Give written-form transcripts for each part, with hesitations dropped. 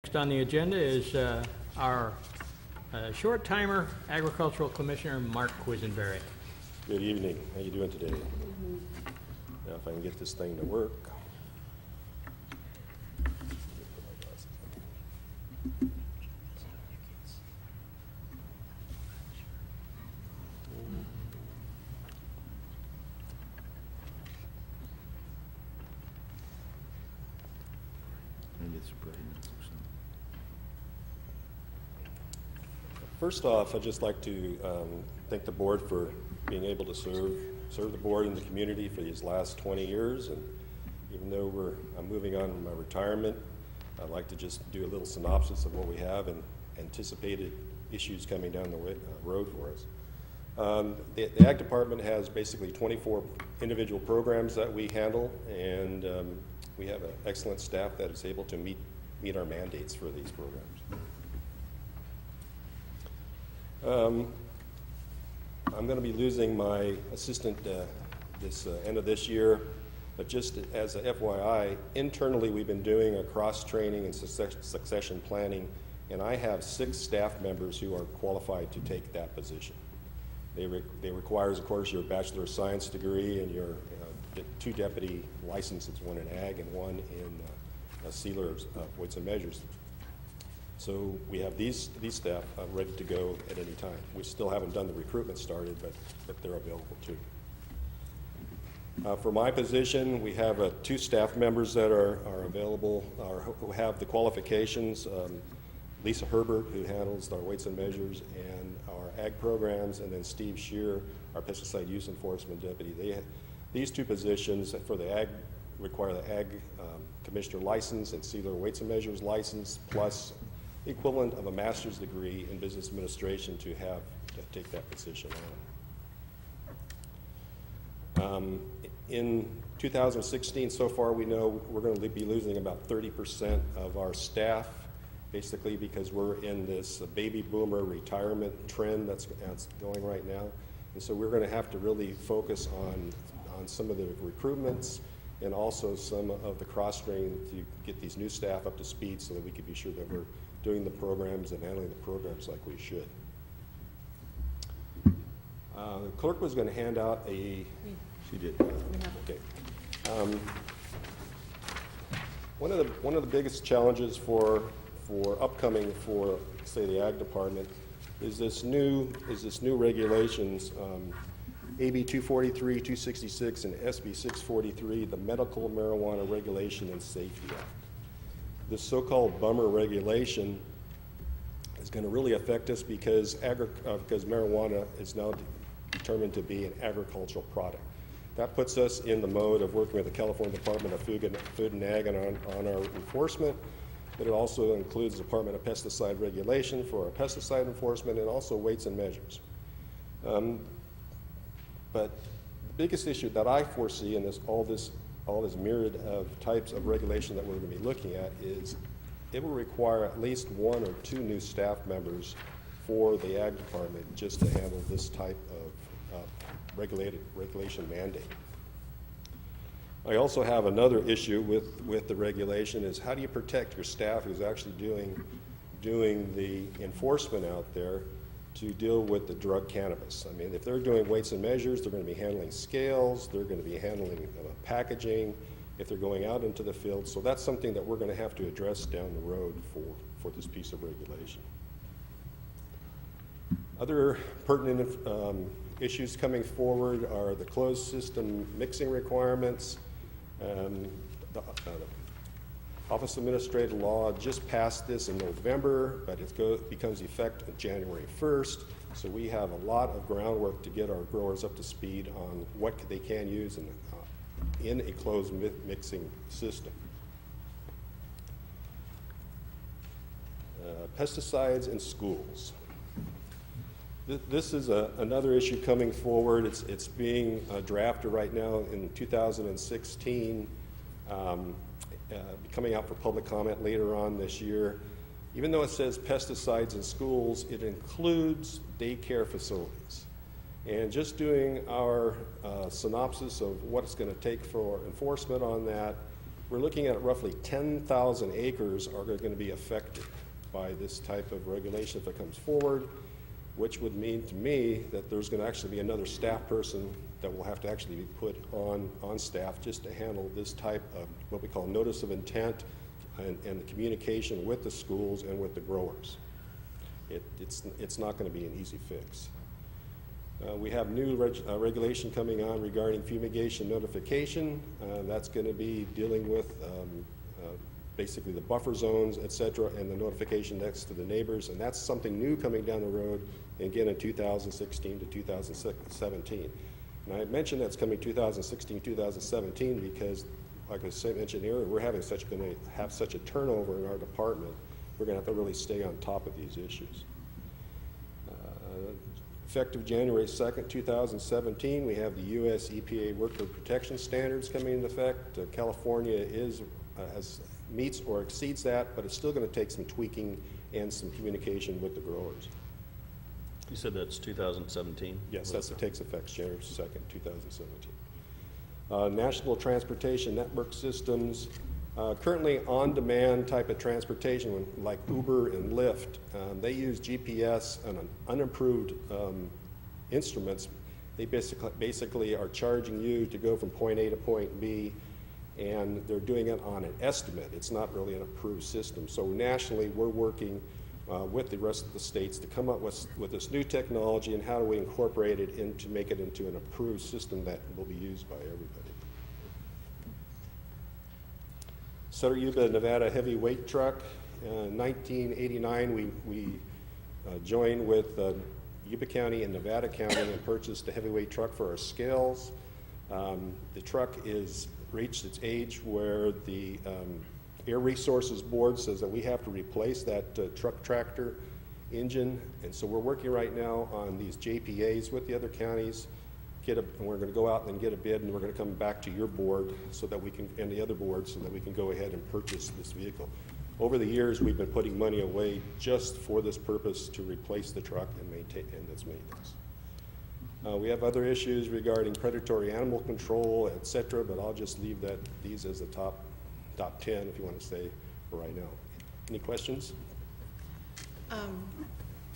Next on the agenda is our short timer Agricultural Commissioner Mark Quisenberry. Good evening. How you doing today? Now if I can get this thing to work. First off, I'd just like to thank the board for being able to serve the board and the community for these last 20 years. And even though I'm moving on in my retirement, I'd like to just do a little synopsis of what we have and anticipated issues coming down the road for us. The Ag Department has basically 24 individual programs that we handle, and we have an excellent staff that is able to meet our mandates for these programs. I'm going to be losing my assistant this end of this year, but just as a FYI, internally we've been doing a cross-training and succession planning, and I have 6 staff members who are qualified to take that position. They requires, of course, your Bachelor of Science degree and your 2 deputy licenses, one in Ag and one in a sealer of weights and measures. So we have these staff ready to go at any time. We still haven't done the recruitment started, but they're available too. For my position, we have 2 staff members that are available, who have the qualifications. Lisa Herbert, who handles our weights and measures and our ag programs, and then Steve Shear, our pesticide use enforcement deputy. These 2 positions for the ag require the ag commissioner license and sealer weights and measures license, plus the equivalent of a master's degree in business administration to take that position on. In 2016, so far we know we're going to be losing about 30% of our staff, basically because we're in this baby boomer retirement trend that's going right now. And so we're going to have to really focus on some of the recruitments and also some of the cross-training to get these new staff up to speed so that we can be sure that we're doing the programs and handling the programs like we should. The clerk was going to hand out a... She did. Okay. One of the biggest challenges for upcoming for, say, the Ag Department is this new regulations, AB 243, 266, and SB 643, the Medical Marijuana Regulation and Safety Act. This so-called bummer regulation is going to really affect us because marijuana is now determined to be an agricultural product. That puts us in the mode of working with the California Department of Food and Ag on our enforcement, but it also includes the Department of Pesticide Regulation for our pesticide enforcement and also weights and measures. But the biggest issue that I foresee in all this myriad of types of regulation that we're going to be looking at is it will require at least 1 or 2 new staff members for the Ag Department just to handle this type of regulation mandate. I also have another issue with the regulation is how do you protect your staff who's actually doing the enforcement out there to deal with the drug cannabis. I mean, if they're doing weights and measures, they're going to be handling scales, they're going to be handling packaging, if they're going out into the field. So that's something that we're going to have to address down the road for this piece of regulation. Other pertinent issues coming forward are the closed system mixing requirements. The Office of Administrative Law just passed this in November, but it becomes effective January 1st. So we have a lot of groundwork to get our growers up to speed on what they can use in a closed mixing system. Pesticides in schools. This is another issue coming forward. It's being drafted right now in 2016. Coming out for public comment later on this year. Even though it says pesticides in schools, it includes daycare facilities. And just doing our synopsis of what it's going to take for enforcement on that, we're looking at roughly 10,000 acres are going to be affected by this type of regulation if it comes forward, which would mean to me that there's going to actually be another staff person that will have to actually be put on staff just to handle this type of what we call notice of intent and the communication with the schools and with the growers. It's not going to be an easy fix. We have new regulation coming on regarding fumigation notification. That's going to be dealing with basically the buffer zones, et cetera, and the notification next to the neighbors. And that's something new coming down the road, again, in 2016 to 2017. And I mentioned that's coming 2016, 2017 because, like I mentioned earlier, we're going to have such a turnover in our department. We're going to have to really stay on top of these issues. Effective January 2nd, 2017, we have the U.S. EPA Worker Protection Standards coming into effect. California meets or exceeds that, but it's still going to take some tweaking and some communication with the growers. You said that's 2017? Yes, it takes effect January 2nd, 2017. National Transportation Network Systems, currently on-demand type of transportation like Uber and Lyft, they use GPS and unimproved instruments. They basically are charging you to go from point A to point B, and they're doing it on an estimate. It's not really an approved system. So nationally, we're working with the rest of the states to come up with this new technology and how do we incorporate it to make it into an approved system that will be used by everybody. Sutter, Yuba, Nevada heavyweight truck. In 1989, we joined with Yuba County and Nevada County and purchased a heavyweight truck for our scales. The truck is reached its age where the Air Resources Board says that we have to replace that truck tractor engine, and so we're working right now on these JPAs with the other counties. And we're going to go out and get a bid, and we're going to come back to your board so that we can, and the other boards, so that we can go ahead and purchase this vehicle. Over the years, we've been putting money away just for this purpose to replace the truck and maintain its maintenance. We have other issues regarding predatory animal control, et cetera, but I'll just leave these as the top 10 if you want to say for right now. Any questions?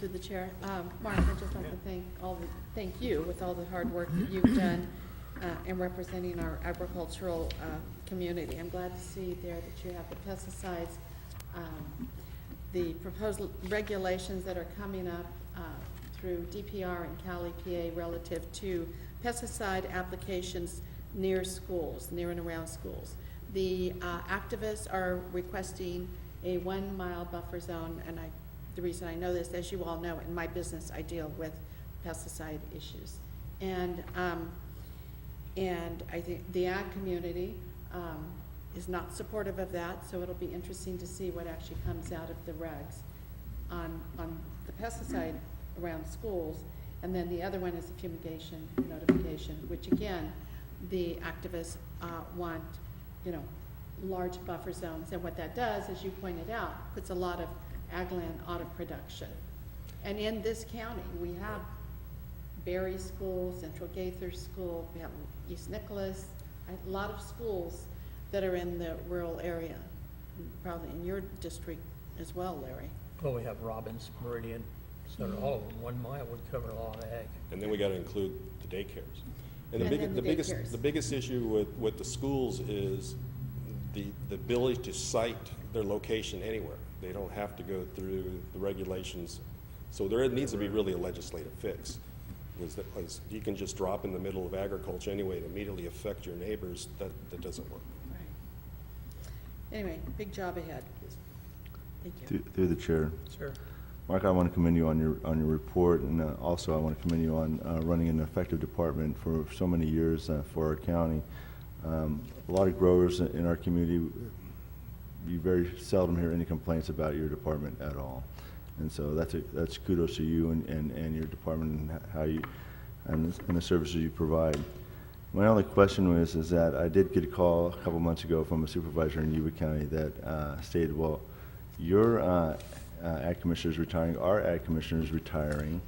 To the chair, Mark, I'd just like to thank you with all the hard work that you've done in representing our agricultural community. I'm glad to see there that you have the pesticides, the proposed regulations that are coming up through DPR and Cal EPA relative to pesticide applications near schools, near and around schools. The activists are requesting a 1 mile buffer zone, and the reason I know this, as you all know, in my business, I deal with pesticide issues. And I think the ag community is not supportive of that, so it'll be interesting to see what actually comes out of the regs on the pesticide around schools. And then the other one is the fumigation notification, which again, the activists want, large buffer zones. And what that does, as you pointed out, puts a lot of ag land out of production. And in this county, we have Berry School, Central Gaither School, we have East Nicholas, a lot of schools that are in the rural area, probably in your district as well, Larry. Well, we have Robbins, Meridian, so all of them, 1 mile would cover a lot of ag. And then we got to include the daycares. And And the biggest issue with the schools is the ability to cite their location anywhere. They don't have to go through the regulations. So there needs to be really a legislative fix. Because you can just drop in the middle of agriculture anyway and immediately affect your neighbors. That doesn't work. Right. Anyway, big job ahead. Thank you. Through the chair. Sure. Mark, I want to commend you on your report, and also I want to commend you on running an effective department for so many years for our county. A lot of growers in our community, you very seldom hear any complaints about your department at all, and so that's kudos to you and your department and how you and the services you provide. My only question is that I did get a call a couple months ago from a supervisor in Yuba County that stated, well, your ag commissioner is retiring, our ag commissioner is retiring,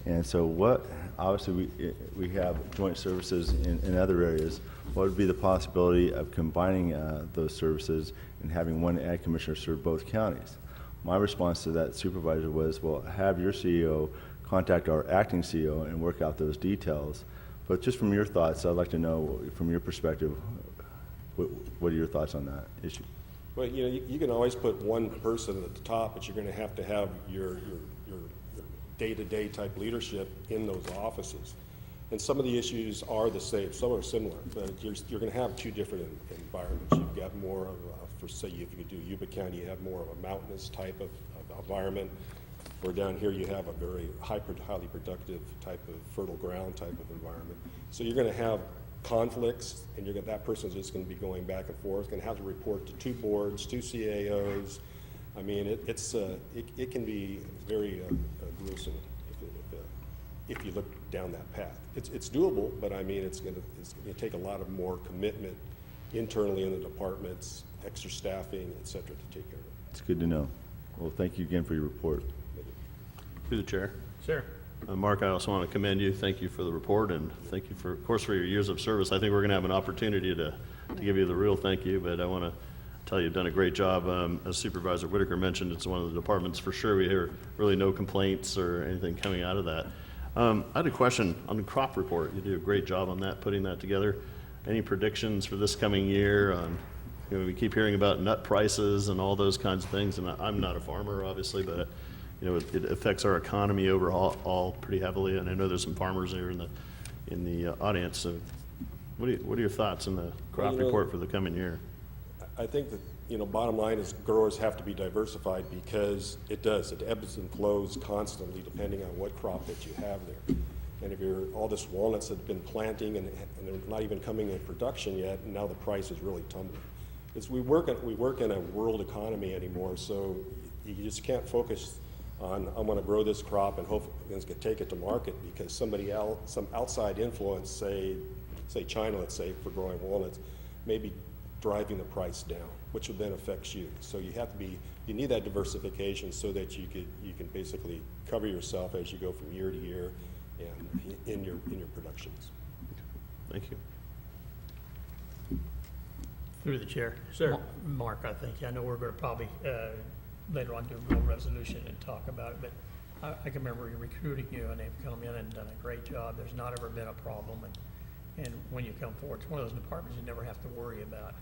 And so obviously, we have joint services in other areas. What would be the possibility of combining those services and having one ag commissioner serve both counties? My response to that supervisor was, well, have your CEO contact our acting CEO and work out those details. But just from your thoughts, I'd like to know, from your perspective, what are your thoughts on that issue? Well, you can always put one person at the top, but you're going to have your day-to-day type leadership in those offices. And some of the issues are the same, some are similar, but you're going to have two different environments. You've got more of, for say, if you do Yuba County, you have more of a mountainous type of environment, where down here you have a very highly productive type of fertile ground type of environment. So you're going to have conflicts, and that person's just going to be going back and forth, going to have to report to 2 boards, 2 CAOs. I mean, it can be very gruesome if you look down that path. It's doable, but I mean, it's going to take a lot of more commitment internally in the departments, extra staffing, et cetera, to take care of it. It's good to know. Well, thank you again for your report. Through the chair. Sir? Mark, I also want to commend you. Thank you for the report, and thank you, of course, for your years of service. I think we're going to have an opportunity to give you the real thank you, but I want to tell you, you've done a great job. As Supervisor Whitaker mentioned, it's one of the departments for sure. We hear really no complaints or anything coming out of that. I had a question on the crop report. You do a great job on that, putting that together. Any predictions for this coming year? We keep hearing about nut prices and all those kinds of things, and I'm not a farmer, obviously, but it affects our economy overall pretty heavily, and I know there's some farmers here in the audience. So, what are your thoughts on the crop report for the coming year? I think that, bottom line is growers have to be diversified, because it ebbs and flows constantly depending on what crop that you have there. And if all this walnuts that have been planting and they're not even coming in production yet, and now the price is really tumbling. We work in a world economy anymore, so you just can't focus on, I'm going to grow this crop and hope it's going to take it to market, because somebody else, some outside influence, say China, let's say, for growing walnuts, may be driving the price down, which would then affect you. So you need that diversification so that you can basically cover yourself as you go from year to year and in your productions. Thank you. Through the chair. Sir. Mark, I know we're going to probably later on do a real resolution and talk about it, but I can remember recruiting you, and they've come in and done a great job. There's not ever been a problem, and when you come forward, it's one of those departments you never have to worry about.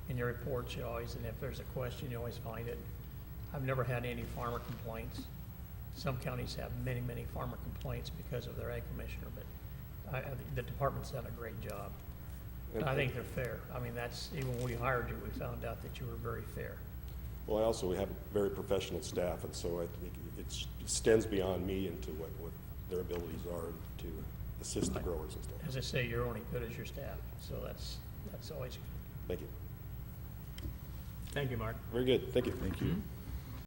In your reports, you always, and if there's a question, you always find it. I've never had any farmer complaints. Some counties have many, many farmer complaints because of their ag commissioner, but the department's done a great job. And I think they're fair. I mean, even when we hired you, we found out that you were very fair. Well, we have a very professional staff, and so I think it extends beyond me into what their abilities are to assist the growers and stuff. As I say, you're only good as your staff, so that's always good. Thank you. Thank you, Mark. Very good. Thank you. Thank you.